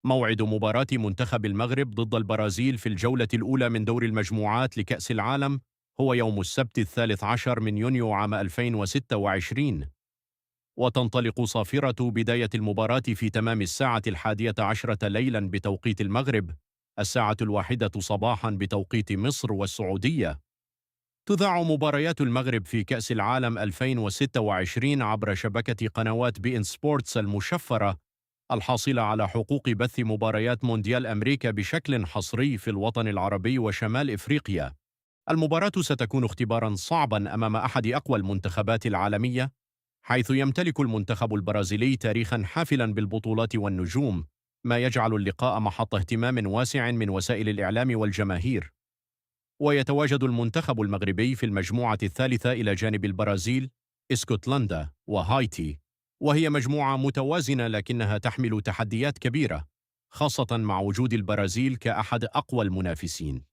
موعد مباراة منتخب المغرب ضد البرازيل في الجولة الأولى من دور المجموعات لكأس العالم هو يوم السبت 13 من يونيو عام 2026، وتنطلق صافرة بداية المباراة في تمام الساعة 11 ليلا بتوقيت المغرب، الساعة 1 صباحا بتوقيت مصر والسعودية. تذاع مباريات المغرب في كأس العالم 2026 عبر شبكة قنوات بي إن سبورتس المشفرة الحاصلة على حقوق بث مباريات مونديال أمريكا بشكل حصري في الوطن العربي وشمال إفريقيا. المباراة ستكون اختبارا صعبا أمام أحد أقوى المنتخبات العالمية، حيث يمتلك المنتخب البرازيلي تاريخا حافلا بالبطولات والنجوم، ما يجعل اللقاء محط اهتمام واسع من وسائل الإعلام والجماهير. ويتواجد المنتخب المغربي في المجموعة الثالثة إلى جانب البرازيل، اسكتلندا وهايتي، وهي مجموعة متوازنة لكنها تحمل تحديات كبيرة، خاصة مع وجود البرازيل كأحد أقوى المنافسين.